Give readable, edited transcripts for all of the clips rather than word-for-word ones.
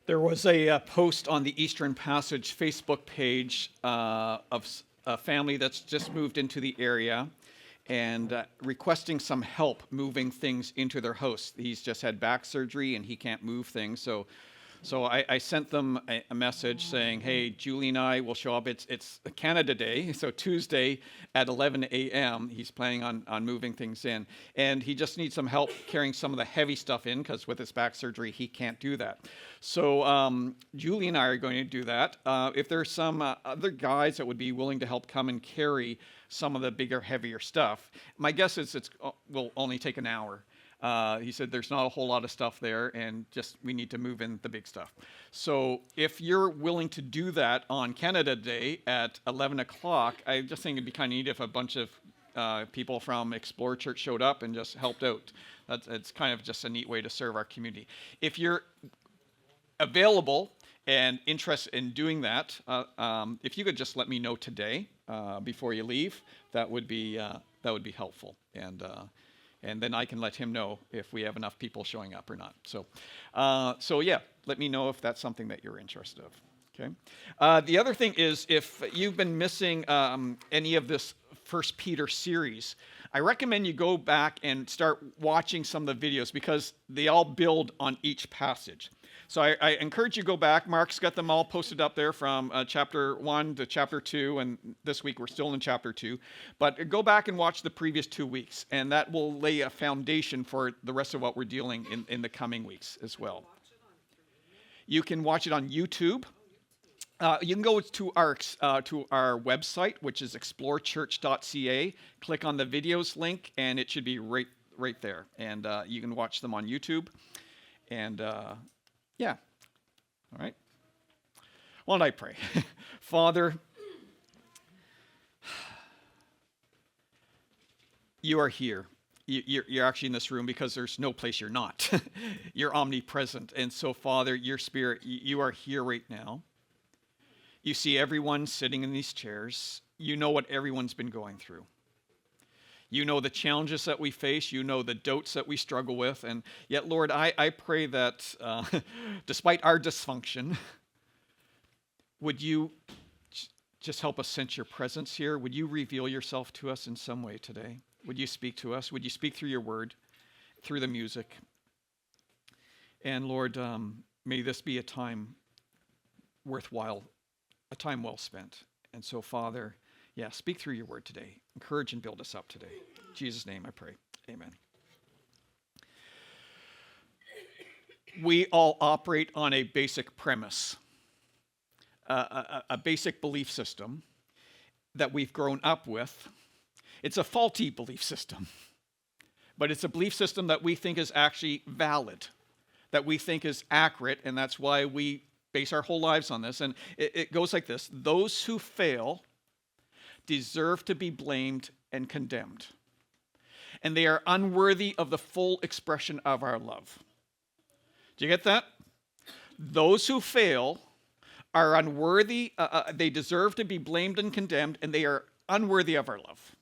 There was a post on the Eastern Passage Facebook page of a family that's just moved into the area and requesting some help moving things into their house. He's just had back surgery and he can't move things. So I sent them a message saying, hey, Julie and I will show up. It's Canada Day, so Tuesday at 11 a.m. He's planning on moving things in. And he just needs some help carrying some of the heavy stuff in because with his back surgery, he can't do that. So Julie and I are going to do that. If there's some other guys that would be willing to help come and carry some of the bigger, heavier stuff, my guess is it will only take an hour. He said there's not a whole lot of stuff there and just we need to move in the big stuff. So if you're willing to do that on Canada Day at 11 o'clock, I just think it'd be kind of neat if a bunch of people from Explore Church showed up and just helped out. It's kind of just a neat way to serve our community. If you're available and interested in doing that, if you could just let me know today before you leave, that would be helpful. And then I can let him know if we have enough people showing up or not. So yeah, let me know if that's something that you're interested in. Okay. The other thing is, if you've been missing any of this First Peter series, I recommend you go back and start watching some of the videos because they all build on each passage. So I encourage you to go back. Mark's got them all posted up there from chapter 1 to chapter 2, and this week we're still in chapter 2. But go back and watch the previous 2 weeks, and that will lay a foundation for the rest of what we're dealing in the coming weeks as well. You can watch it on YouTube. You can go to our website, which is explorechurch.ca. Click on the videos link, and it should be right there. And you can watch them on YouTube. And yeah. All right. Why don't I pray? Father, you are here. You're actually in this room because there's no place you're not. You're omnipresent. And so, Father, your Spirit, you are here right now. You see everyone sitting in these chairs. You know what everyone's been going through. You know the challenges that we face. You know the doubts that we struggle with. And yet, Lord, I pray that despite our dysfunction, would you just help us sense your presence here? Would you reveal yourself to us in some way today? Would you speak to us? Would you speak through your word, through the music? And Lord, may this be a time worthwhile, a time well spent. And so, Father, yeah, speak through your word today. Encourage and build us up today. In Jesus' name I pray. Amen. We all operate on a basic premise, a basic belief system that we've grown up with. It's a faulty belief system, but it's a belief system that we think is actually valid, that we think is accurate, and that's why we base our whole lives on this. And it goes like this: those who fail deserve to be blamed and condemned, and they are unworthy of the full expression of our love. Do you get that? Those who fail are unworthy, they deserve to be blamed and condemned, and they are unworthy of our love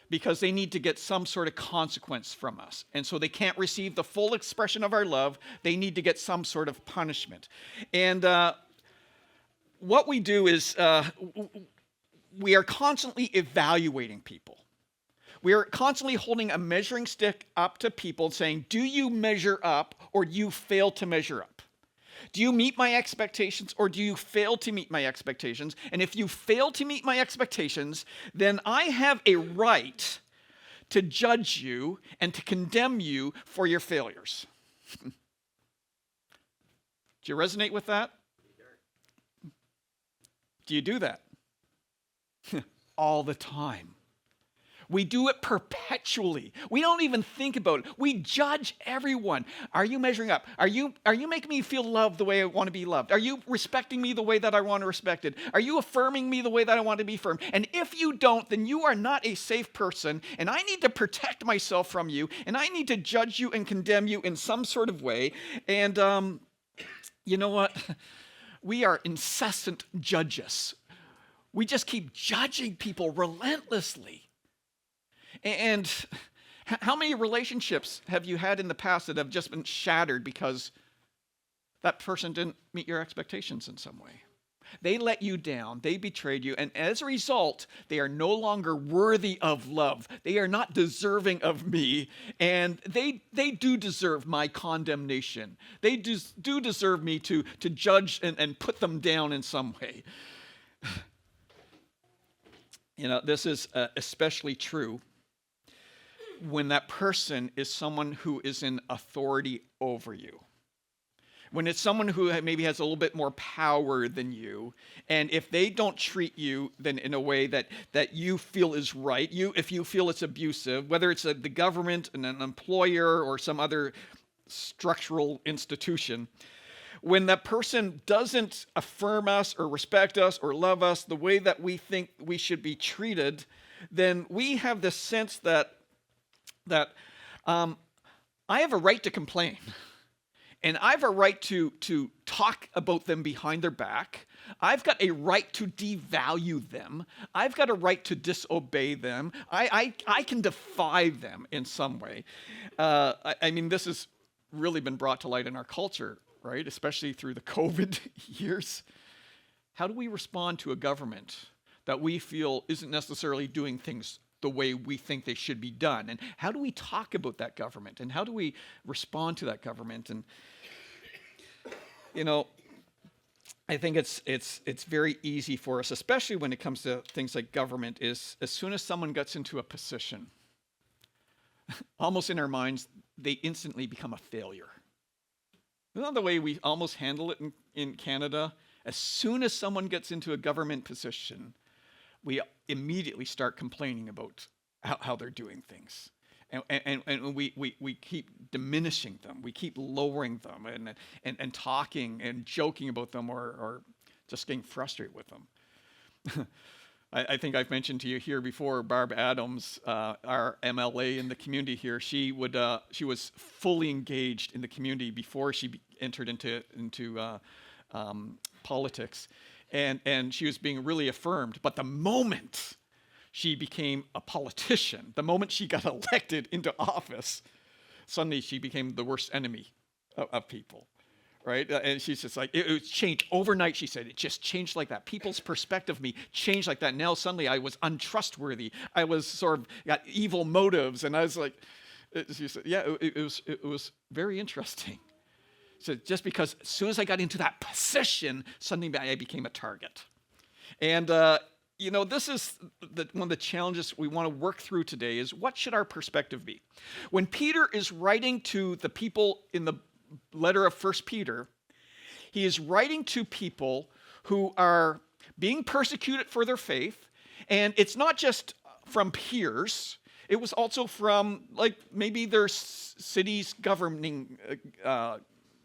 because they need to get some sort of consequence from us. And so they can't receive the full expression of our love. They need to get some sort of punishment. And what we do is we are constantly evaluating people. We are constantly holding a measuring stick up to people saying, do you measure up or do you fail to measure up? Do you meet my expectations or do you fail to meet my expectations? And if you fail to meet my expectations, then I have a right to judge you and to condemn you for your failures. Do you resonate with that? Do you do that? All the time. We do it perpetually. We don't even think about it. We judge everyone. Are you measuring up? Are you making me feel loved the way I want to be loved? Are you respecting me the way that I want to respect it? Are you affirming me the way that I want to be affirmed? And if you don't, then you are not a safe person, and I need to protect myself from you, and I need to judge you and condemn you in some sort of way. And you know what? We are incessant judges. We just keep judging people relentlessly. And how many relationships have you had in the past that have just been shattered because That person didn't meet your expectations in some way. They let you down. They betrayed you. And as a result, they are no longer worthy of love. They are not deserving of me. And they do deserve my condemnation. They do deserve me to judge and put them down in some way. This is especially true when that person is someone who is in authority over you. When it's someone who maybe has a little bit more power than you, and if they don't treat you then in a way that you feel is right, if you feel it's abusive, whether it's the government, an employer, or some other structural institution, when that person doesn't affirm us or respect us or love us the way that we think we should be treated, then we have this sense that I have a right to complain. And I have a right to talk about them behind their back. I've got a right to devalue them. I've got a right to disobey them. I can defy them in some way. I mean, this has really been brought to light in our culture, right? Especially through the COVID years. How do we respond to a government that we feel isn't necessarily doing things the way we think they should be done? And how do we talk about that government? And how do we respond to that government? And I think it's very easy for us, especially when it comes to things like government, is as soon as someone gets into a position, almost in our minds, they instantly become a failure. Isn't that the way we almost handle it in Canada? As soon as someone gets into a government position, we immediately start complaining about how they're doing things. And we keep diminishing them. We keep lowering them and talking and joking about them or just getting frustrated with them. I think I've mentioned to you here before, Barb Adams, our MLA in the community here, she was fully engaged in the community before she entered into politics. And she was being really affirmed. But the moment she became a politician, the moment she got elected into office, suddenly she became the worst enemy of people, right? And she's just like, it changed overnight, she said. It just changed like that. People's perspective of me changed like that. Now suddenly I was untrustworthy. I was sort of got evil motives. And I was like, she said, yeah, it was very interesting. So just because as soon as I got into that position, suddenly I became a target. And, this is one of the challenges we want to work through today is what should our perspective be? When Peter is writing to the people in the letter of 1 Peter, he is writing to people who are being persecuted for their faith. And it's not just from peers. It was also from maybe their city's governing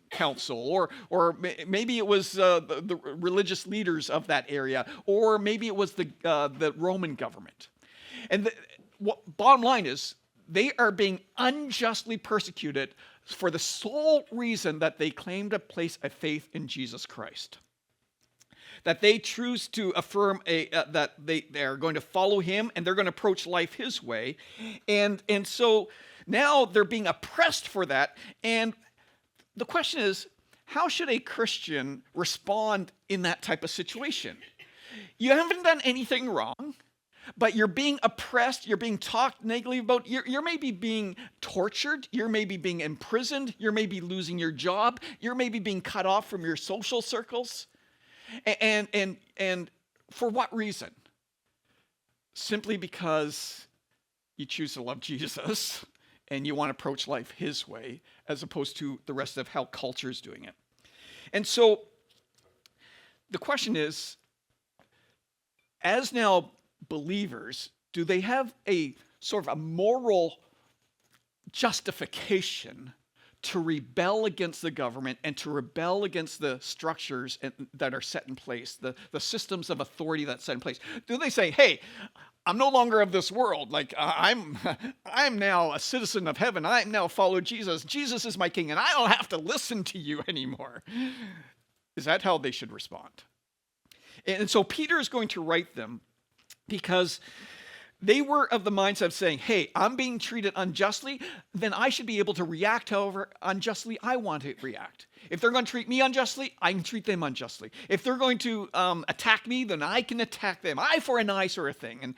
council, or maybe it was the religious leaders of that area, or maybe it was the Roman government. And bottom line is, they are being unjustly persecuted for the sole reason that they claim to place a faith in Jesus Christ. That they choose to affirm that they are going to follow him and they're going to approach life his way. And so now they're being oppressed for that. And the question is, how should a Christian respond in that type of situation? You haven't done anything wrong, but you're being oppressed, you're being talked negatively about, you're maybe being tortured, you're maybe being imprisoned, you're maybe losing your job, you're maybe being cut off from your social circles. And for what reason? Simply because you choose to love Jesus and you want to approach life his way, as opposed to the rest of how culture is doing it. And so the question is, as now believers, do they have a sort of a moral justification to rebel against the government and to rebel against the structures that are set in place, the systems of authority that's set in place? Do they say, hey, I'm no longer of this world. I'm now a citizen of heaven. I now follow Jesus. Jesus is my king, and I don't have to listen to you anymore. Is that how they should respond? And so Peter is going to write them because They were of the mindset of saying, hey, I'm being treated unjustly, then I should be able to react however unjustly I want to react. If they're going to treat me unjustly, I can treat them unjustly. If they're going to attack me, then I can attack them. Eye for an eye sort of thing.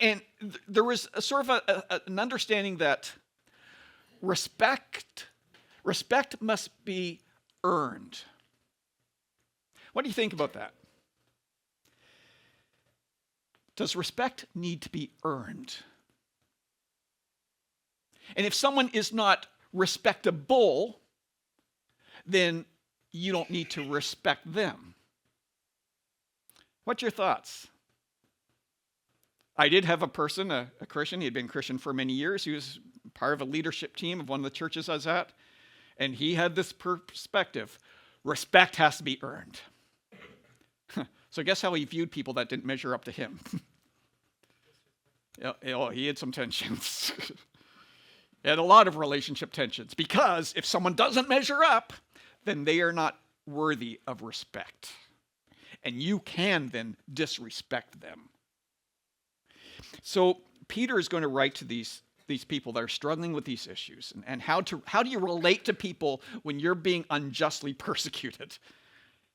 And there was a sort of an understanding that respect must be earned. What do you think about that? Does respect need to be earned? And if someone is not respectable, then you don't need to respect them. What's your thoughts? I did have a person, a Christian. He had been Christian for many years. He was part of a leadership team of one of the churches I was at. And he had this perspective. Respect has to be earned. So guess how he viewed people that didn't measure up to him? He had some tensions. He had a lot of relationship tensions, because if someone doesn't measure up, then they are not worthy of respect. And you can then disrespect them. So Peter is going to write to these people that are struggling with these issues, and how do you relate to people when you're being unjustly persecuted?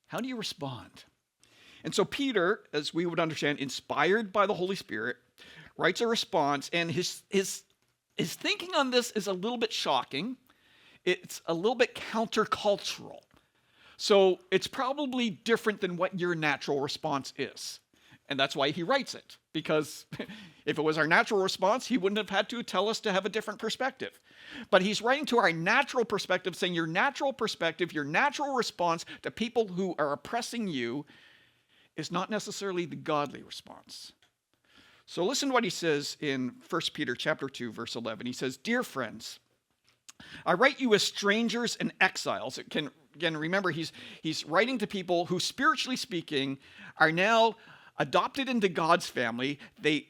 How do you respond? And so Peter, as we would understand, inspired by the Holy Spirit, writes a response, and his thinking on this is a little bit shocking. It's a little bit countercultural. So it's probably different than what your natural response is. And that's why he writes it, because if it was our natural response, he wouldn't have had to tell us to have a different perspective. But he's writing to our natural perspective, saying your natural perspective, your natural response to people who are oppressing you is not necessarily the godly response. So listen to what he says in 1 Peter chapter 2, verse 11. He says, "Dear friends, I write you as strangers and exiles." Again, remember, he's writing to people who, spiritually speaking, are now adopted into God's family. They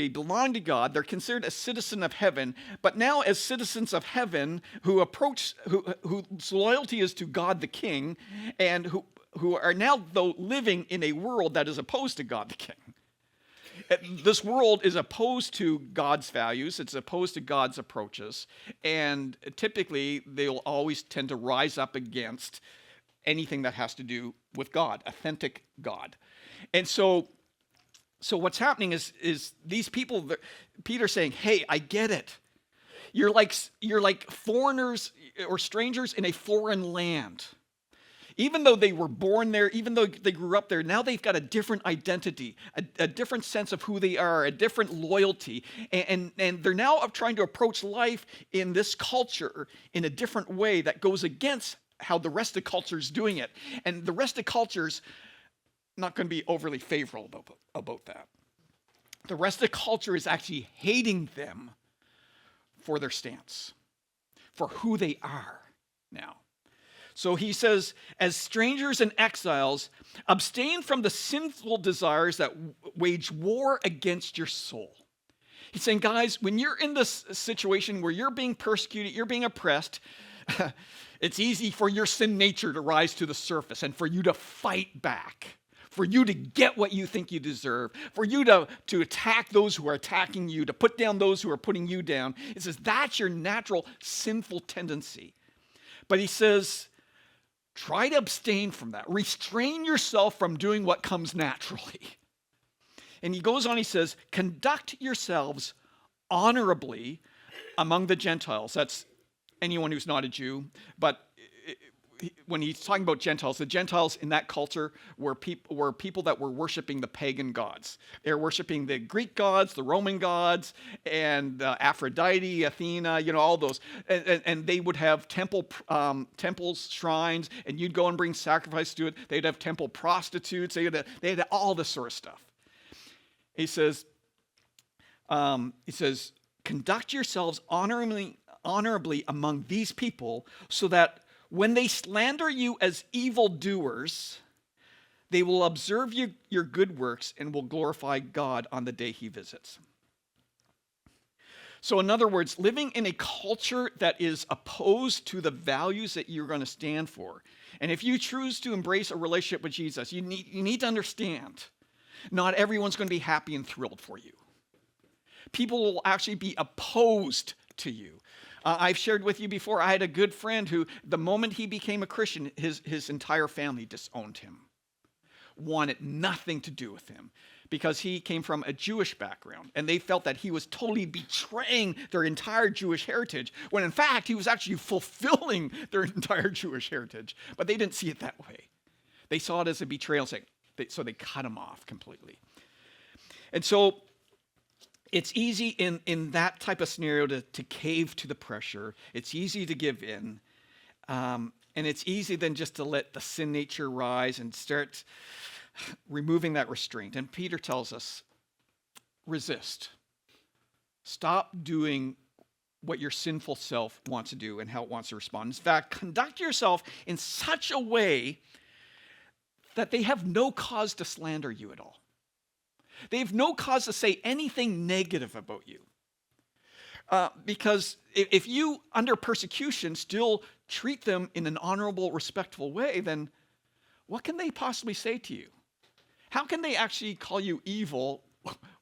belong to God. They're considered a citizen of heaven. But now, as citizens of heaven whose loyalty is to God the King, and who are now, though, living in a world that is opposed to God the King. This world is opposed to God's values. It's opposed to God's approaches. And typically, they'll always tend to rise up against anything that has to do with God, authentic God. And so what's happening is these people, Peter's saying, hey, I get it. You're like foreigners or strangers in a foreign land. Even though they were born there, even though they grew up there, now they've got a different identity, a different sense of who they are, a different loyalty. And they're now trying to approach life in this culture in a different way that goes against how the rest of the culture is doing it. And the rest of the culture's not going to be overly favorable about that. The rest of the culture is actually hating them for their stance, for who they are now. So he says, as strangers and exiles, abstain from the sinful desires that wage war against your soul. He's saying, guys, when you're in this situation where you're being persecuted, you're being oppressed, it's easy for your sin nature to rise to the surface and for you to fight back, for you to get what you think you deserve, for you to attack those who are attacking you, to put down those who are putting you down. It says that's your natural sinful tendency. But he says, try to abstain from that. Restrain yourself from doing what comes naturally. And he goes on, he says, conduct yourselves honorably among the Gentiles. That's anyone who's not a Jew. But when he's talking about Gentiles, the Gentiles in that culture were people that were worshiping the pagan gods. They were worshiping the Greek gods, the Roman gods, and Aphrodite, Athena, all those. And they would have temples, shrines, and you'd go and bring sacrifice to it. They'd have temple prostitutes. They had all this sort of stuff. He says, conduct yourselves honorably among these people, so that when they slander you as evildoers, they will observe your good works and will glorify God on the day he visits. So in other words, living in a culture that is opposed to the values that you're going to stand for. And if you choose to embrace a relationship with Jesus, you need to understand, not everyone's going to be happy and thrilled for you. People will actually be opposed to you. I've shared with you before, I had a good friend who, the moment he became a Christian, his entire family disowned him, wanted nothing to do with him, because he came from a Jewish background, and they felt that he was totally betraying their entire Jewish heritage, when in fact he was actually fulfilling their entire Jewish heritage. But they didn't see it that way. They saw it as a betrayal, so they cut him off completely. And so it's easy in that type of scenario to cave to the pressure. It's easy to give in. And it's easy then just to let the sin nature rise and start removing that restraint. And Peter tells us, resist. Stop doing what your sinful self wants to do and how it wants to respond. In fact, conduct yourself in such a way that they have no cause to slander you at all. They have no cause to say anything negative about you. Because if you, under persecution, still treat them in an honorable, respectful way, then what can they possibly say to you? How can they actually call you evil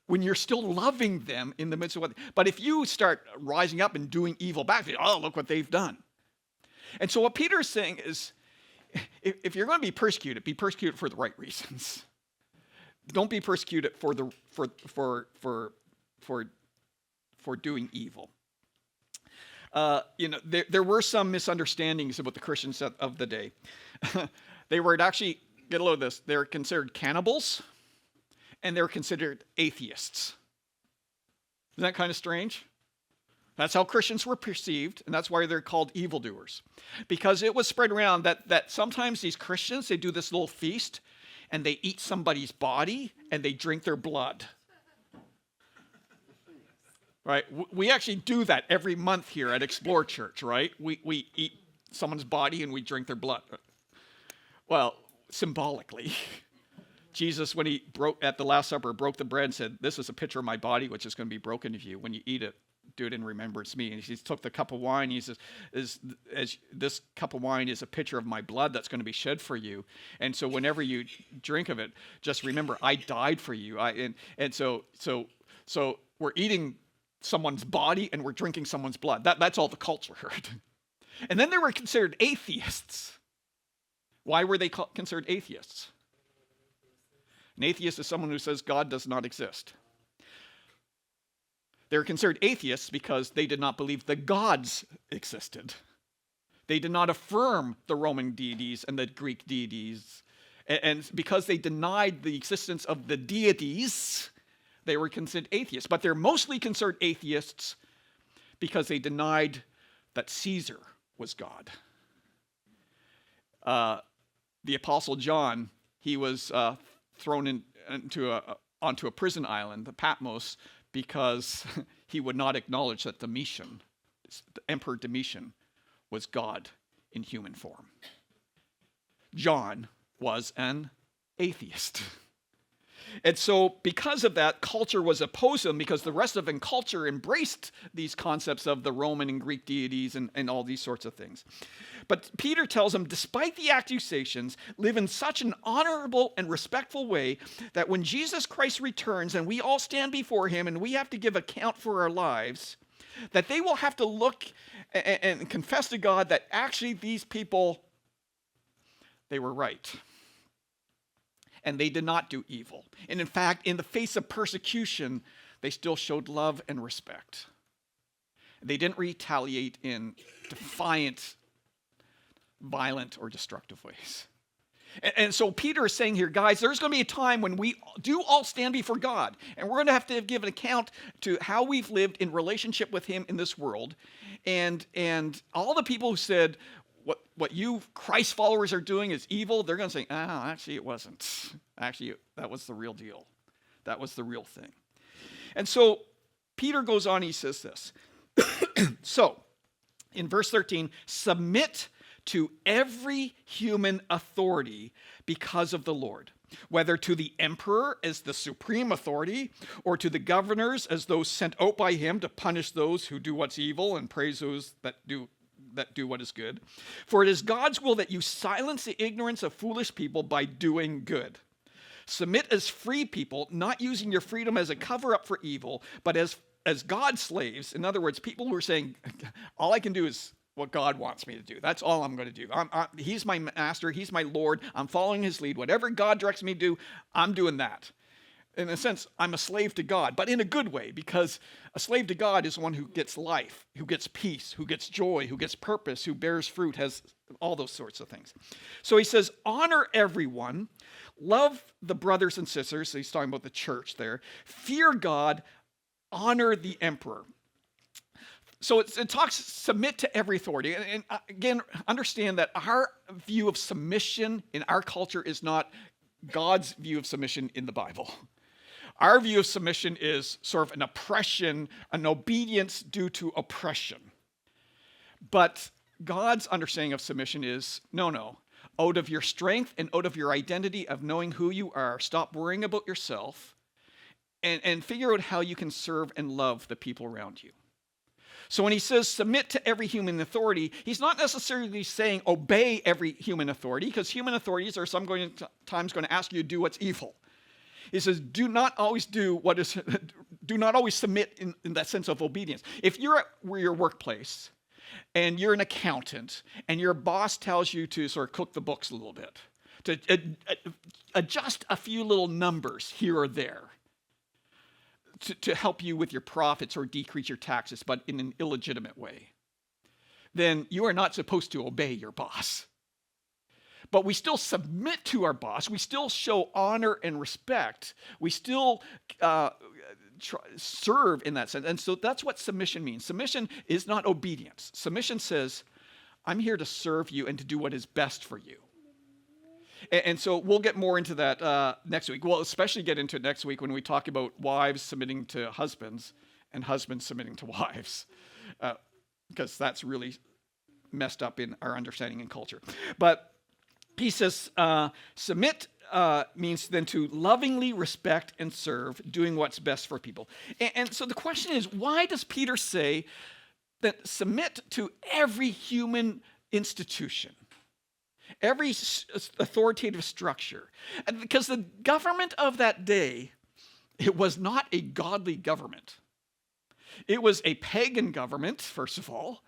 when you're still loving them in the midst of what? But if you start rising up and doing evil back, oh, look what they've done. And so what Peter is saying is, if you're going to be persecuted for the right reasons. Don't be persecuted for doing evil. There were some misunderstandings about the Christians of the day. They were actually, get a load of this, they were considered cannibals, and they were considered atheists. Isn't that kind of strange? That's how Christians were perceived, and that's why they're called evildoers. Because it was spread around that sometimes these Christians, they do this little feast, and they eat somebody's body, and they drink their blood. Right? We actually do that every month here at Explore Church, right? We eat someone's body, and we drink their blood. Well, symbolically. Jesus, when he broke at the Last Supper, broke the bread and said, "This is a picture of my body, which is going to be broken of you. When you eat it, do it in remembrance of me." And he took the cup of wine. He says, "This cup of wine is a picture of my blood that's going to be shed for you. And so whenever you drink of it, just remember, I died for you." So we're eating someone's body and we're drinking someone's blood. That's all the culture heard. And then they were considered atheists. Why were they considered atheists? An atheist is someone who says God does not exist. They were considered atheists because they did not believe the gods existed. They did not affirm the Roman deities and the Greek deities. And because they denied the existence of the deities, they were considered atheists. But they're mostly considered atheists because they denied that Caesar was God. The Apostle John, he was thrown onto a prison island, the Patmos, because he would not acknowledge that Domitian, the Emperor Domitian, was God in human form. John was an atheist. And so because of that, culture was opposed to him, because the rest of the culture embraced these concepts of the Roman and Greek deities and all these sorts of things. But Peter tells him, despite the accusations, live in such an honorable and respectful way that when Jesus Christ returns and we all stand before him and we have to give account for our lives, that they will have to look and confess to God that actually these people, they were right. And they did not do evil. And in fact, in the face of persecution, they still showed love and respect. They didn't retaliate in defiant, violent, or destructive ways. And so Peter is saying here, guys, there's going to be a time when we do all stand before God. And we're going to have to give an account to how we've lived in relationship with him in this world. And all the people who said, what you Christ followers are doing is evil, they're going to say, actually it wasn't. Actually, that was the real deal. That was the real thing. And so Peter goes on, he says this. So, in verse 13, submit to every human authority because of the Lord, whether to the emperor as the supreme authority, or to the governors as those sent out by him to punish those who do what's evil and praise those that do what is good. For it is God's will that you silence the ignorance of foolish people by doing good. Submit as free people, not using your freedom as a cover-up for evil, but as as God's slaves, in other words, people who are saying, all I can do is what God wants me to do. That's all I'm going to do. He's my master. He's my Lord. I'm following his lead. Whatever God directs me to do, I'm doing that. In a sense, I'm a slave to God, but in a good way, because a slave to God is one who gets life, who gets peace, who gets joy, who gets purpose, who bears fruit, has all those sorts of things. So he says, honor everyone, love the brothers and sisters. So he's talking about the church there. Fear God, honor the emperor. So it talks, submit to every authority. And again, understand that our view of submission in our culture is not God's view of submission in the Bible. Our view of submission is sort of an oppression, an obedience due to oppression. But God's understanding of submission is, no. Out of your strength and out of your identity of knowing who you are, stop worrying about yourself and figure out how you can serve and love the people around you. So when he says submit to every human authority, he's not necessarily saying obey every human authority, because human authorities are sometimes going to ask you to do what's evil. He says, do not always submit in that sense of obedience. If you're at your workplace and you're an accountant and your boss tells you to sort of cook the books a little bit, to adjust a few little numbers here or there to help you with your profits or decrease your taxes, but in an illegitimate way, then you are not supposed to obey your boss. But we still submit to our boss. We still show honor and respect. We still serve in that sense. And so that's what submission means. Submission is not obedience. Submission says, I'm here to serve you and to do what is best for you. And so we'll get more into that next week. We'll especially get into it next week when we talk about wives submitting to husbands and husbands submitting to wives, because that's really messed up in our understanding and culture. But he says, submit means then to lovingly respect and serve, doing what's best for people. And so the question is, why does Peter say that submit to every human institution, every authoritative structure? And because the government of that day, it was not a godly government. It was a pagan government, first of all.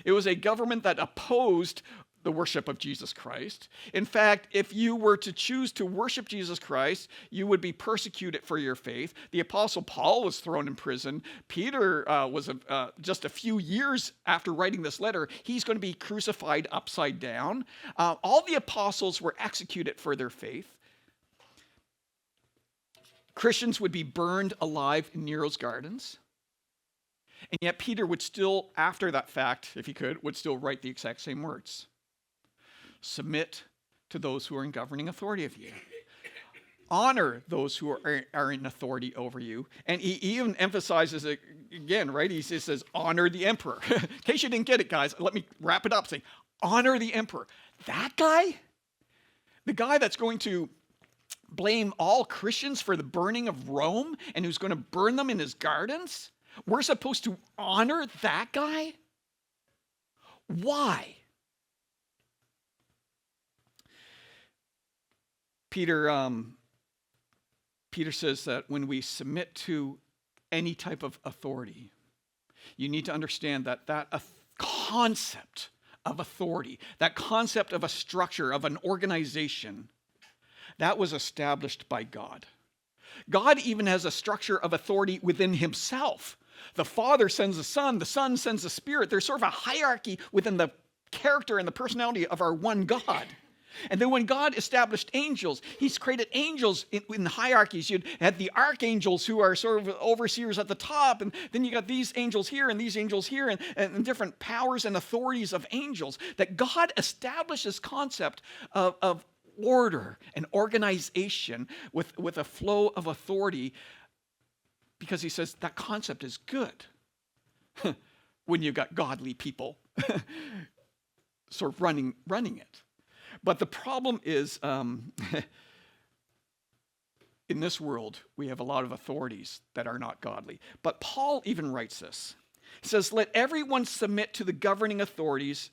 It was a government that opposed the worship of Jesus Christ. In fact, if you were to choose to worship Jesus Christ, you would be persecuted for your faith. The Apostle Paul was thrown in prison. Peter was just a few years after writing this letter, he's going to be crucified upside down. All the apostles were executed for their faith. Christians would be burned alive in Nero's gardens. And yet Peter would still, after that fact, if he could, would still write the exact same words. Submit to those who are in governing authority of you. Honor those who are in authority over you. And he even emphasizes it again, right? He says, honor the emperor. In case you didn't get it, guys, let me wrap it up saying, honor the emperor. That guy? The guy that's going to blame all Christians for the burning of Rome and who's going to burn them in his gardens? We're supposed to honor that guy? Why? Peter says that when we submit to any type of authority, you need to understand that concept of authority, that concept of a structure, of an organization, that was established by God. God even has a structure of authority within himself. The Father sends the Son sends the Spirit. There's sort of a hierarchy within the character and the personality of our one God. And then when God established angels, he's created angels in hierarchies. You had the archangels who are sort of overseers at the top, and then you got these angels here and these angels here, and different powers and authorities of angels. That God established this concept of order and organization with a flow of authority, because he says that concept is good when you've got godly people sort of running it. But the problem is, in this world, we have a lot of authorities that are not godly. But Paul even writes this. He says, let everyone submit to the governing authorities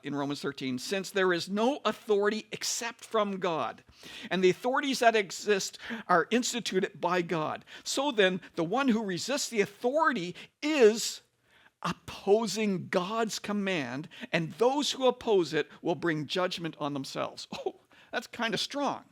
in Romans 13, since there is no authority except from God, and the authorities that exist are instituted by God. So then, the one who resists the authority is opposing God's command, and those who oppose it will bring judgment on themselves. Oh, that's kind of strong.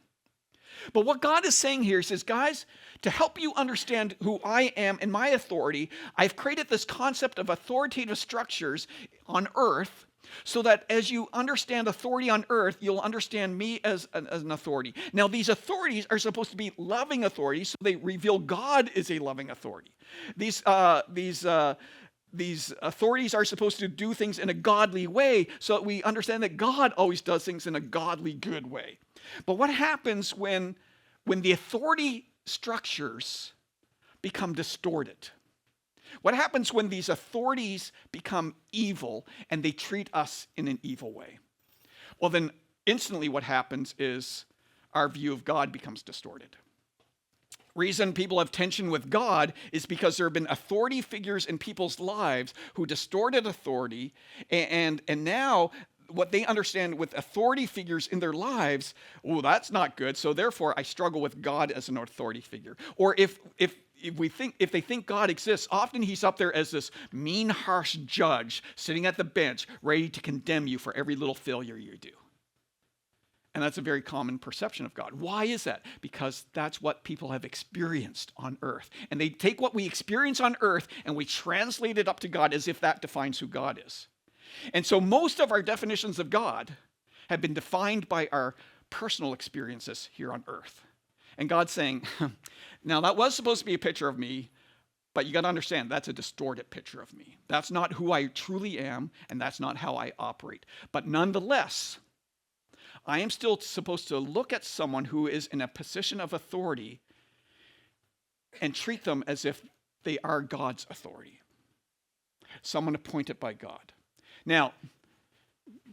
But what God is saying here, he says, guys, to help you understand who I am and my authority, I've created this concept of authoritative structures on earth so that as you understand authority on earth, you'll understand me as an authority. Now, these authorities are supposed to be loving authorities, so they reveal God is a loving authority. These authorities are supposed to do things in a godly way so that we understand that God always does things in a godly, good way. But what happens when the authority structures become distorted? What happens when these authorities become evil and they treat us in an evil way? Well, then instantly what happens is our view of God becomes distorted. Reason people have tension with God is because there have been authority figures in people's lives who distorted authority, and now what they understand with authority figures in their lives, oh, that's not good, so therefore I struggle with God as an authority figure. Or if they think God exists, often he's up there as this mean, harsh judge sitting at the bench, ready to condemn you for every little failure you do. And that's a very common perception of God. Why is that? Because that's what people have experienced on earth. And they take what we experience on earth and we translate it up to God as if that defines who God is. And so most of our definitions of God have been defined by our personal experiences here on earth. And God's saying, now that was supposed to be a picture of me, but you got to understand that's a distorted picture of me. That's not who I truly am, and that's not how I operate. But nonetheless, I am still supposed to look at someone who is in a position of authority and treat them as if they are God's authority, someone appointed by God. Now,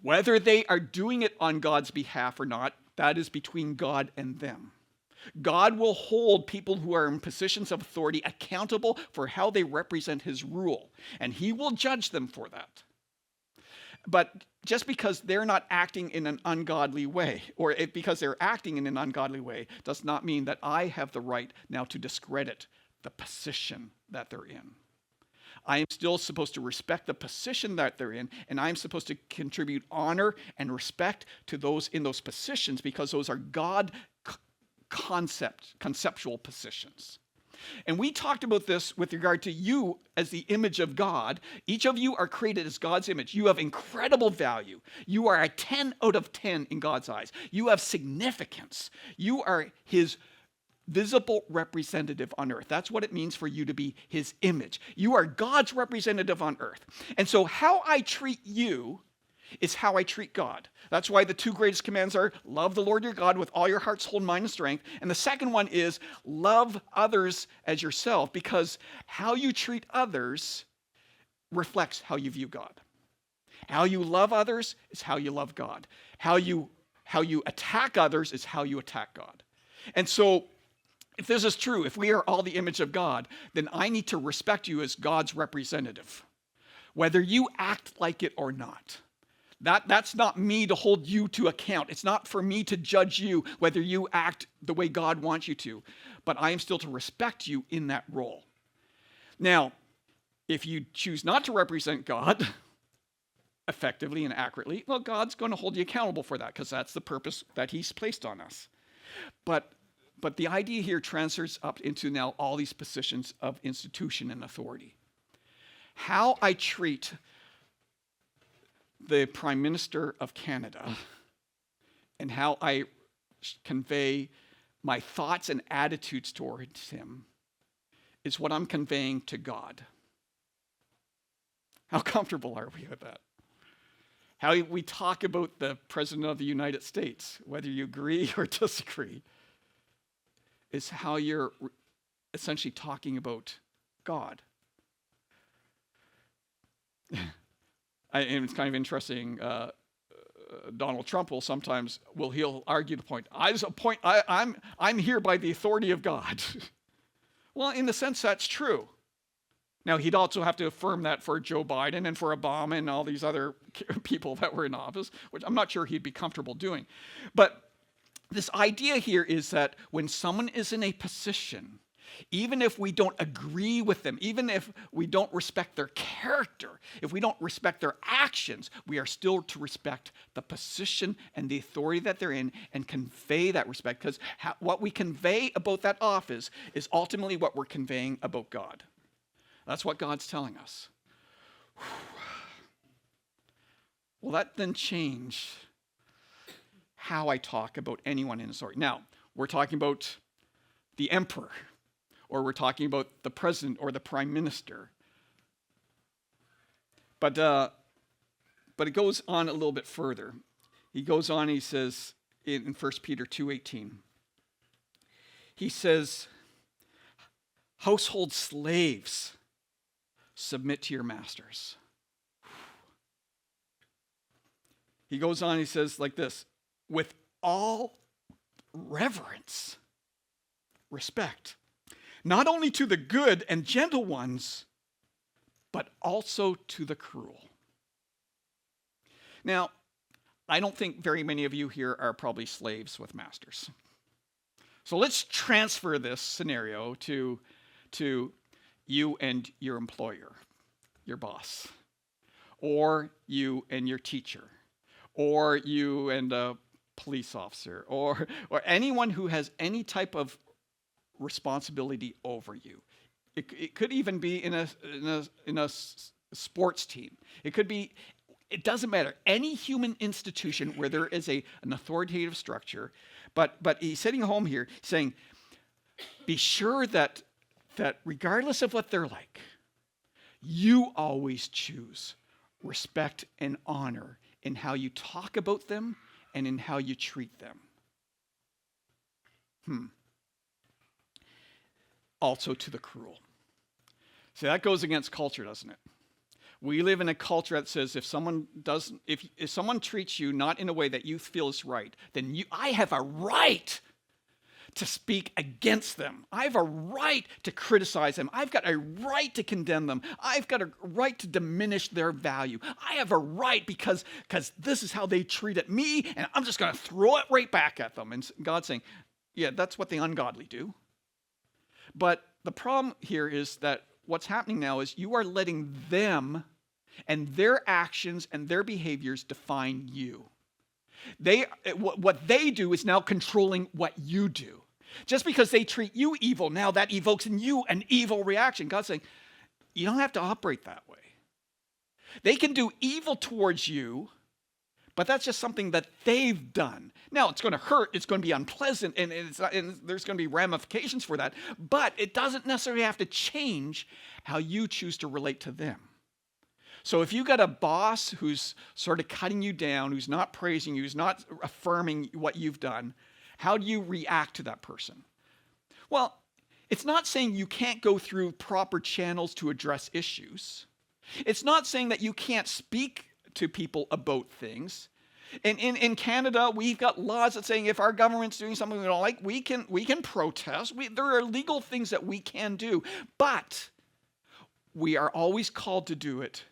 whether they are doing it on God's behalf or not, that is between God and them. God will hold people who are in positions of authority accountable for how they represent his rule, and he will judge them for that. But just because they're not acting in an ungodly way, or because they're acting in an ungodly way, does not mean that I have the right now to discredit the position that they're in. I am still supposed to respect the position that they're in, and I'm supposed to contribute honor and respect to those in those positions because those are God conceptual positions. And we talked about this with regard to you as the image of God. Each of you are created as God's image. You have incredible value. You are a 10 out of 10 in God's eyes. You have significance. You are his visible representative on earth. That's what it means for you to be his image. You are God's representative on earth. And so how I treat you is how I treat God. That's why the two greatest commands are love the Lord your God with all your heart, soul, mind, and strength. And the second one is love others as yourself, because how you treat others reflects how you view God. How you love others is how you love God. How you attack others is how you attack God. And so if this is true, if we are all the image of God, then I need to respect you as God's representative, whether you act like it or not. That's not me to hold you to account. It's not for me to judge you whether you act the way God wants you to, but I am still to respect you in that role. Now, if you choose not to represent God effectively and accurately, well, God's going to hold you accountable for that because that's the purpose that he's placed on us. But the idea here transfers up into now all these positions of institution and authority. How I treat the Prime Minister of Canada and how I convey my thoughts and attitudes towards him is what I'm conveying to God. How comfortable are we with that? How we talk about the President of the United States, whether you agree or disagree, is how you're essentially talking about God. And it's kind of interesting. Donald Trump will sometimes he'll argue the point. I'm here by the authority of God. Well, in the sense that's true. Now, he'd also have to affirm that for Joe Biden and for Obama and all these other people that were in office, which I'm not sure he'd be comfortable doing. But this idea here is that when someone is in a position, even if we don't agree with them, even if we don't respect their character, if we don't respect their actions, we are still to respect the position and the authority that they're in and convey that respect. Because what we convey about that office is ultimately what we're conveying about God. That's what God's telling us. Will that then change how I talk about anyone in authority? Now, we're talking about the emperor, or we're talking about the president or the prime minister. But it goes on a little bit further. He goes on, he says in 1 Peter 2:18, he says, household slaves, submit to your masters. He goes on, he says like this, with all reverence, respect, not only to the good and gentle ones, but also to the cruel. Now, I don't think very many of you here are probably slaves with masters. So let's transfer this scenario to you and your employer, your boss, or you and your teacher, or you and a police officer, or anyone who has any type of responsibility over you. It could even be in a sports team. It could be, it doesn't matter. Any human institution where there is an authoritative structure, but he's sitting home here saying, be sure that regardless of what they're like, you always choose respect and honor in how you talk about them and in how you treat them. Also to the cruel. See, that goes against culture, doesn't it? We live in a culture that says if someone treats you not in a way that you feel is right, then I have a right to speak against them. I have a right to criticize them. I've got a right to condemn them. I've got a right to diminish their value. I have a right because this is how they treated me, and I'm just going to throw it right back at them. And God's saying, yeah, that's what the ungodly do. But the problem here is that what's happening now is you are letting them and their actions and their behaviors define you. What they do is now controlling what you do. Just because they treat you evil, now that evokes in you an evil reaction. God's saying, you don't have to operate that way. They can do evil towards you, but that's just something that they've done. Now, it's going to hurt, it's going to be unpleasant, and there's going to be ramifications for that, but it doesn't necessarily have to change how you choose to relate to them. So if you got a boss who's sort of cutting you down, who's not praising you, who's not affirming what you've done, how do you react to that person? Well, it's not saying you can't go through proper channels to address issues. It's not saying that you can't speak to people about things. In Canada, we've got laws that saying if our government's doing something we don't like, we can protest. There are legal things that we can do, but we are always called to do it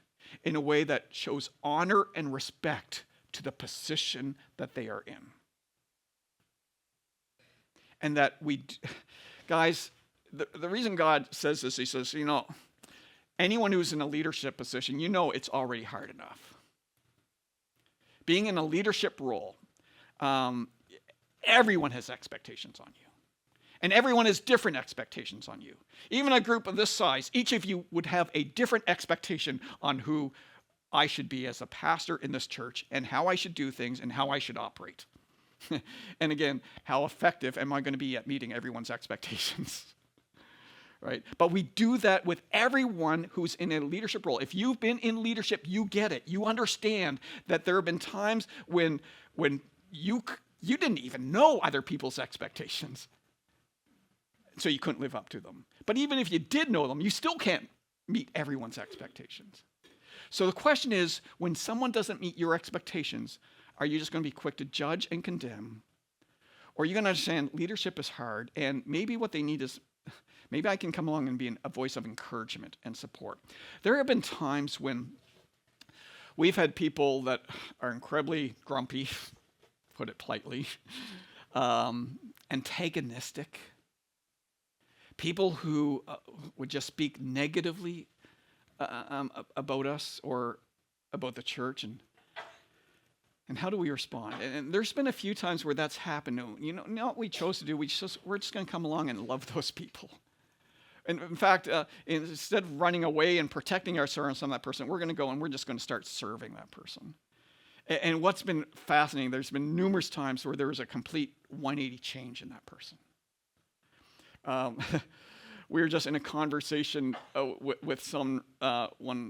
in a way that shows honor and respect to the position that they are in. And that guys, the reason God says this, he says, anyone who's in a leadership position, it's already hard enough. Being in a leadership role, everyone has expectations on you. And everyone has different expectations on you. Even a group of this size, each of you would have a different expectation on who I should be as a pastor in this church and how I should do things and how I should operate. And again, how effective am I going to be at meeting everyone's expectations? Right? But we do that with everyone who's in a leadership role. If you've been in leadership, you get it. You understand that there have been times when you didn't even know other people's expectations. So you couldn't live up to them. But even if you did know them, you still can't meet everyone's expectations. So the question is, when someone doesn't meet your expectations, are you just going to be quick to judge and condemn? Or are you going to understand leadership is hard, and maybe what they need is Maybe I can come along and be a voice of encouragement and support. There have been times when we've had people that are incredibly grumpy, put it politely, antagonistic, people who would just speak negatively about us or about the church, and how do we respond? And there's been a few times where that's happened. You know what we chose to do? We're just going to come along and love those people. And in fact, instead of running away and protecting ourselves from that person, we're going to go and we're just going to start serving that person. And what's been fascinating, there's been numerous times where there was a complete 180 change in that person. We were just in a conversation with someone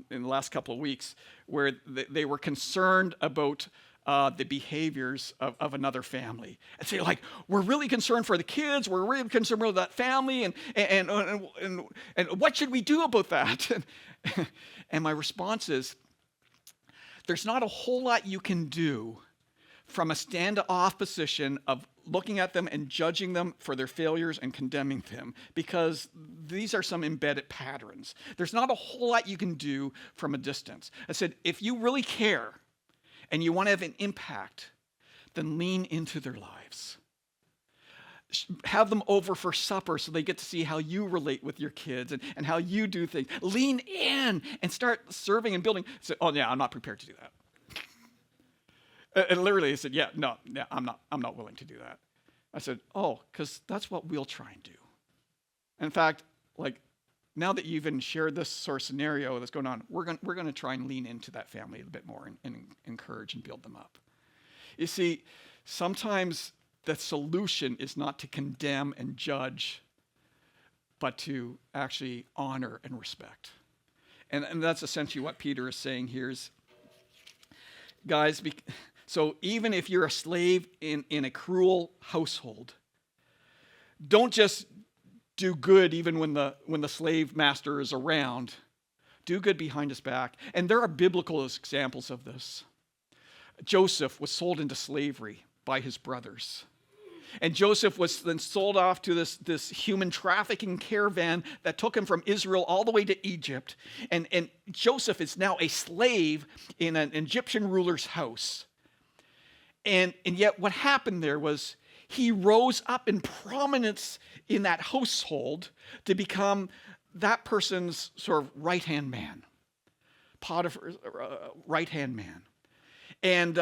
in the last couple of weeks where they were concerned about the behaviors of another family. And say, like, we're really concerned for the kids, we're really concerned about that family, and what should we do about that? And my response is, there's not a whole lot you can do from a standoff position of looking at them and judging them for their failures and condemning them, because these are some embedded patterns. There's not a whole lot you can do from a distance. I said, if you really care and you want to have an impact, then lean into their lives. Have them over for supper so they get to see how you relate with your kids and how you do things. Lean in and start serving and building. So, oh yeah, I'm not prepared to do that. And literally, I said, no, I'm not willing to do that. I said, oh, because that's what we'll try and do. In fact, like, now that you've even shared this sort of scenario that's going on, we're going to try and lean into that family a bit more and encourage and build them up. You see, sometimes the solution is not to condemn and judge, but to actually honor and respect. And that's essentially what Peter is saying here is, guys, so even if you're a slave in a cruel household, don't just do good even when the slave master is around. Do good behind his back. And there are biblical examples of this. Joseph was sold into slavery by his brothers. And Joseph was then sold off to this human trafficking caravan that took him from Israel all the way to Egypt. And Joseph is now a slave in an Egyptian ruler's house. And yet what happened there was he rose up in prominence in that household to become that person's sort of right-hand man. Potiphar's right-hand man. And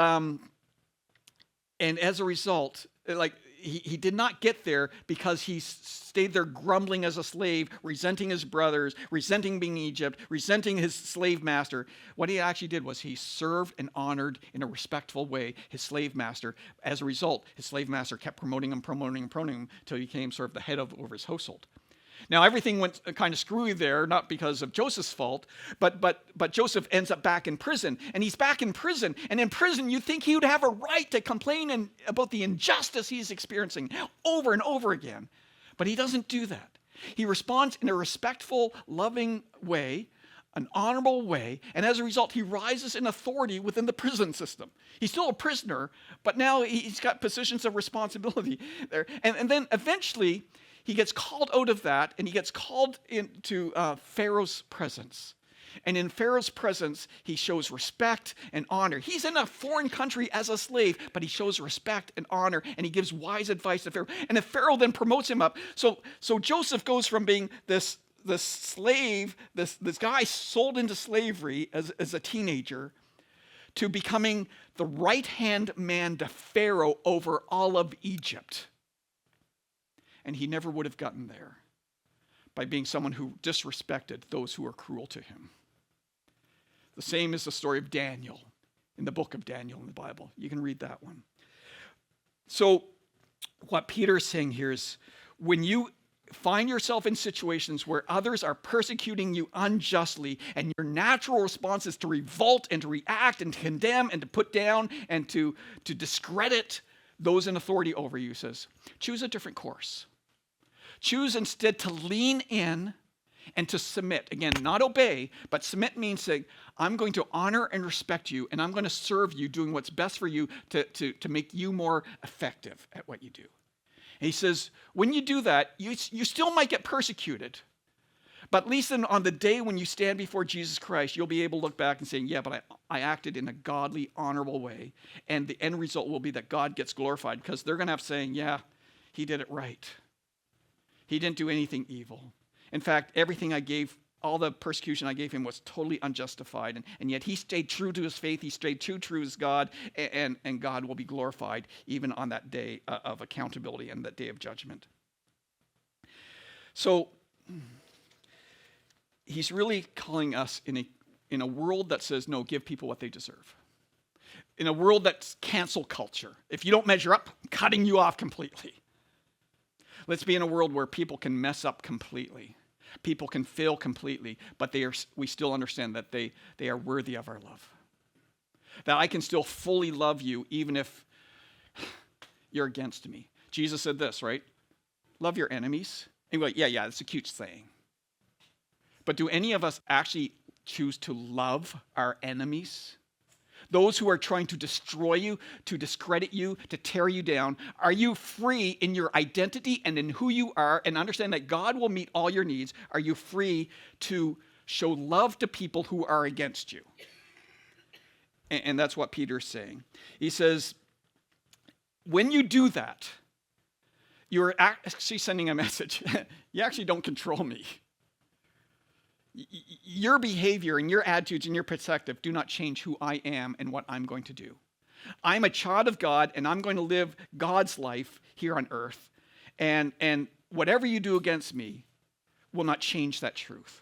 as a result, like, he did not get there because he stayed there grumbling as a slave, resenting his brothers, resenting being Egypt, resenting his slave master. What he actually did was he served and honored in a respectful way his slave master. As a result, his slave master kept promoting him until he became sort of the head over his household. Now, everything went kind of screwy there, not because of Joseph's fault, but Joseph ends up back in prison, and he's back in prison. And in prison, you'd think he would have a right to complain about the injustice he's experiencing over and over again. But he doesn't do that. He responds in a respectful, loving way, an honorable way, and as a result, he rises in authority within the prison system. He's still a prisoner, but now he's got positions of responsibility there. And then eventually, he gets called out of that, and he gets called into Pharaoh's presence. And in Pharaoh's presence, he shows respect and honor. He's in a foreign country as a slave, but he shows respect and honor, and he gives wise advice to Pharaoh. And the Pharaoh then promotes him up. So Joseph goes from being this slave, this guy sold into slavery as a teenager, to becoming the right-hand man to Pharaoh over all of Egypt. And he never would have gotten there by being someone who disrespected those who were cruel to him. The same is the story of Daniel in the book of Daniel in the Bible. You can read that one. So what Peter is saying here is, when you find yourself in situations where others are persecuting you unjustly, and your natural response is to revolt and to react and to condemn and to put down and to discredit those in authority over you, says, choose a different course. Choose instead to lean in and to submit. Again, not obey, but submit means saying, I'm going to honor and respect you, and I'm going to serve you, doing what's best for you to make you more effective at what you do. And he says, when you do that, you still might get persecuted. But at least on the day when you stand before Jesus Christ, you'll be able to look back and say, yeah, but I acted in a godly, honorable way. And the end result will be that God gets glorified, because they're going to have saying, yeah, he did it right. He didn't do anything evil. In fact, everything I gave, all the persecution I gave him was totally unjustified. And yet he stayed true to his faith. He stayed true to his God. And God will be glorified even on that day of accountability and that day of judgment. So he's really calling us in a world that says, no, give people what they deserve. In a world that's cancel culture. If you don't measure up, I'm cutting you off completely. Let's be in a world where people can mess up completely. People can fail completely, but we still understand that they are worthy of our love. That I can still fully love you even if you're against me. Jesus said this, right? Love your enemies. And you're like, yeah, it's a cute saying. But do any of us actually choose to love our enemies? Those who are trying to destroy you, to discredit you, to tear you down. Are you free in your identity and in who you are, and understand that God will meet all your needs? Are you free to show love to people who are against you? And that's what Peter's saying. He says, when you do that, you're actually sending a message. You actually don't control me. Your behavior and your attitudes and your perspective do not change who I am and what I'm going to do. I'm a child of God, and I'm going to live God's life here on earth. And whatever you do against me will not change that truth.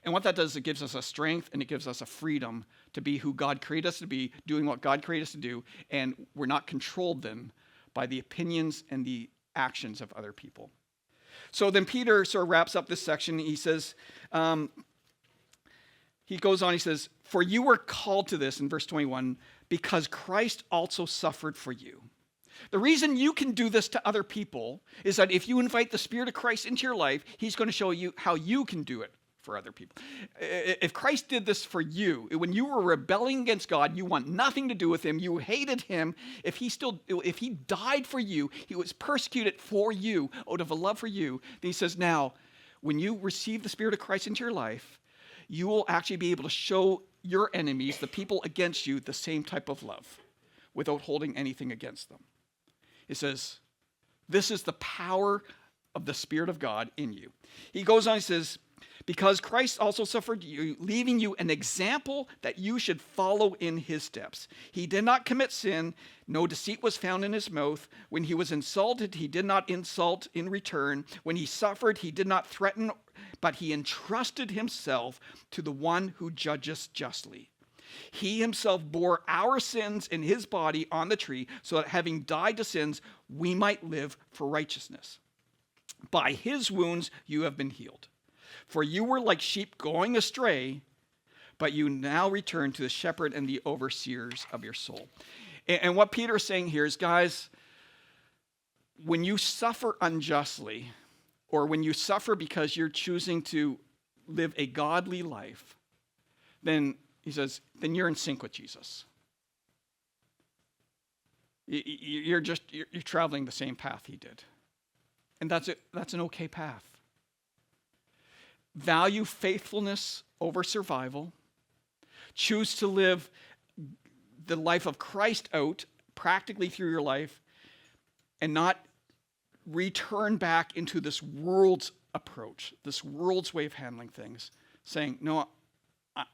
And what that does is it gives us a strength and it gives us a freedom to be who God created us to be, doing what God created us to do, and we're not controlled then by the opinions and the actions of other people. So then Peter sort of wraps up this section. He says, he goes on, he says, for you were called to this, in verse 21, because Christ also suffered for you. The reason you can do this to other people is that if you invite the Spirit of Christ into your life, he's going to show you how you can do it for other people. If Christ did this for you, when you were rebelling against God, you want nothing to do with him, you hated him, if he died for you, he was persecuted for you, out of a love for you, then he says, now, when you receive the Spirit of Christ into your life, you will actually be able to show your enemies, the people against you, the same type of love without holding anything against them. It says, this is the power of the Spirit of God in you. He goes on, he says, because Christ also suffered you, leaving you an example that you should follow in his steps. He did not commit sin. No deceit was found in his mouth. When he was insulted, he did not insult in return. When he suffered, he did not threaten, but he entrusted himself to the one who judges justly. He himself bore our sins in his body on the tree, so that having died to sins, we might live for righteousness. By his wounds you have been healed. For you were like sheep going astray, but you now return to the shepherd and the overseers of your soul. And what Peter is saying here is, guys, when you suffer unjustly, or when you suffer because you're choosing to live a godly life, then he says, then you're in sync with Jesus. You're traveling the same path he did. And that's an okay path. Value faithfulness over survival. Choose to live the life of Christ out practically through your life, and not return back into this world's approach, this world's way of handling things, saying, no,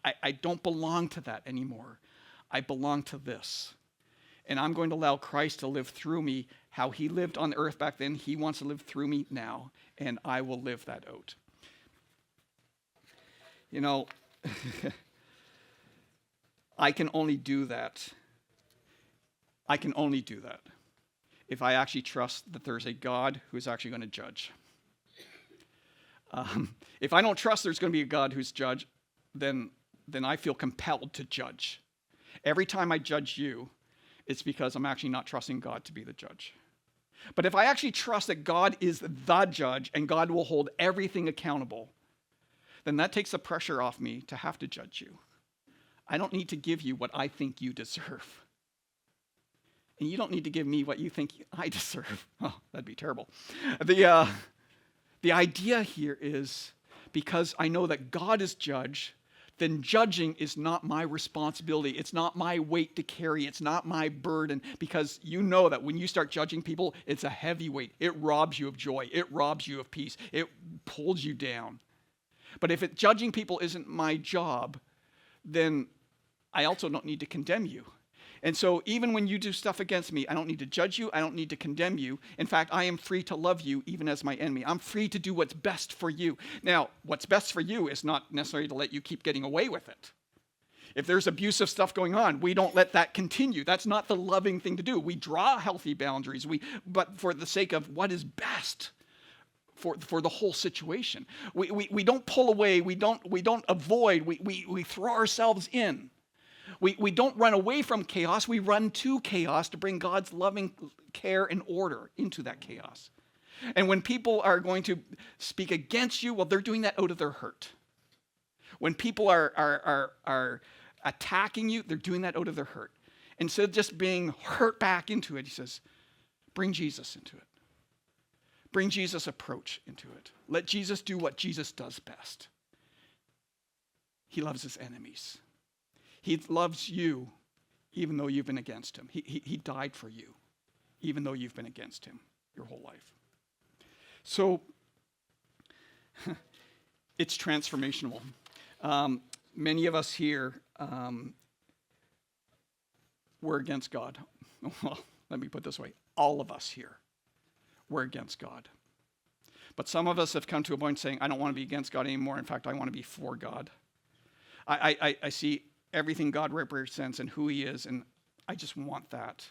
I don't belong to that anymore. I belong to this. And I'm going to allow Christ to live through me how he lived on the earth back then. He wants to live through me now, and I will live that out. You know, I can only do that. I can only do that if I actually trust that there's a God who is actually going to judge. If I don't trust there's going to be a God who's judge, then I feel compelled to judge. Every time I judge you, it's because I'm actually not trusting God to be the judge. But if I actually trust that God is the judge and God will hold everything accountable, then that takes the pressure off me to have to judge you. I don't need to give you what I think you deserve. And you don't need to give me what you think I deserve. Oh, that'd be terrible. The idea here is, because I know that God is judge, then judging is not my responsibility. It's not my weight to carry. It's not my burden, because you know that when you start judging people, it's a heavy weight. It robs you of joy. It robs you of peace. It pulls you down. But if judging people isn't my job, then I also don't need to condemn you. And so even when you do stuff against me, I don't need to judge you. I don't need to condemn you. In fact, I am free to love you even as my enemy. I'm free to do what's best for you. Now, what's best for you is not necessarily to let you keep getting away with it. If there's abusive stuff going on, we don't let that continue. That's not the loving thing to do. We draw healthy boundaries, but for the sake of what is best for the whole situation. We don't pull away. We don't avoid. We throw ourselves in. We don't run away from chaos. We run to chaos to bring God's loving care and order into that chaos. And when people are going to speak against you, well, they're doing that out of their hurt. When people are attacking you, they're doing that out of their hurt. Instead of just being hurt back into it, he says, bring Jesus into it. Bring Jesus' approach into it. Let Jesus do what Jesus does best. He loves his enemies. He loves you even though you've been against him. He died for you even though you've been against him your whole life. So it's transformational. Many of us here, we're against God. Well, let me put it this way. All of us here, we're against God. But some of us have come to a point saying, I don't want to be against God anymore. In fact, I want to be for God. I see everything God represents and who he is, and I just want that.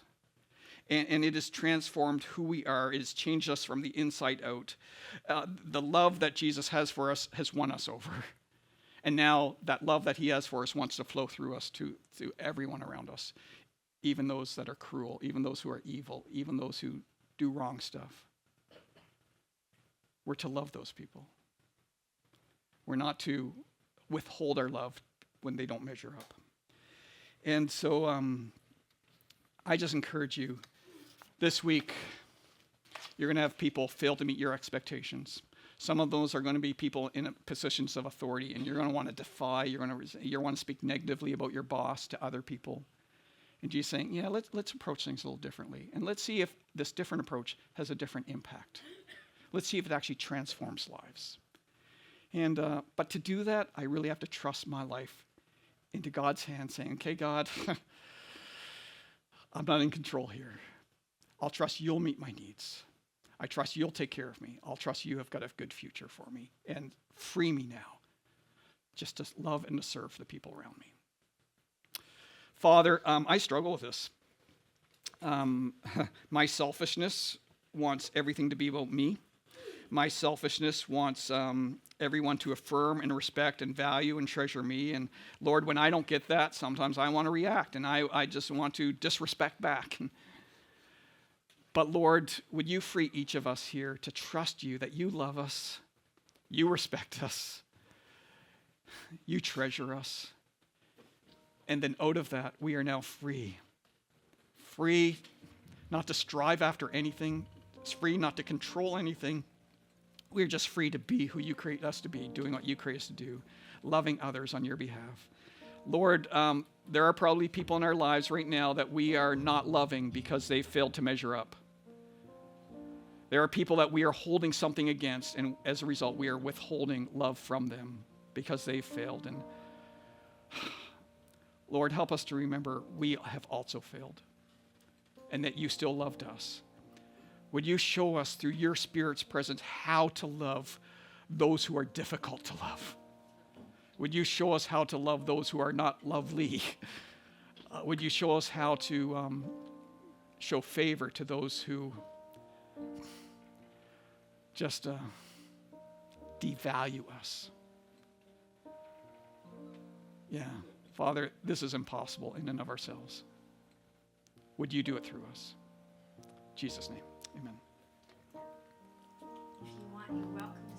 And it has transformed who we are. It has changed us from the inside out. The love that Jesus has for us has won us over. And now that love that he has for us wants to flow through us to everyone around us, even those that are cruel, even those who are evil, even those who do wrong stuff. We're to love those people. We're not to withhold our love when they don't measure up. And so I just encourage you, this week, you're going to have people fail to meet your expectations. Some of those are going to be people in positions of authority, and you're going to want to defy, you're going to want to speak negatively about your boss to other people. And Jesus saying, yeah, let's approach things a little differently. And let's see if this different approach has a different impact. Let's see if it actually transforms lives. And but to do that, I really have to trust my life into God's hands, saying, okay, God, I'm not in control here. I'll trust you'll meet my needs. I trust you'll take care of me. I'll trust you have got a good future for me. And free me now just to love and to serve the people around me. Father, I struggle with this. My selfishness wants everything to be about me. My selfishness wants everyone to affirm and respect and value and treasure me. And Lord, when I don't get that, sometimes I want to react and I just want to disrespect back. But Lord, would you free each of us here to trust you, that you love us, you respect us, you treasure us. And then out of that, we are now free. Free not to strive after anything. It's free not to control anything. We're just free to be who you create us to be, doing what you create us to do, loving others on your behalf. Lord, there are probably people in our lives right now that we are not loving because they failed to measure up. There are people that we are holding something against, and as a result, we are withholding love from them because they failed. And Lord, help us to remember we have also failed and that you still loved us. Would you show us through your Spirit's presence how to love those who are difficult to love? Would you show us how to love those who are not lovely? Would you show us how to show favor to those who just devalue us? Yeah, Father, this is impossible in and of ourselves. Would you do it through us? In Jesus' name, amen. If you want, you're welcome.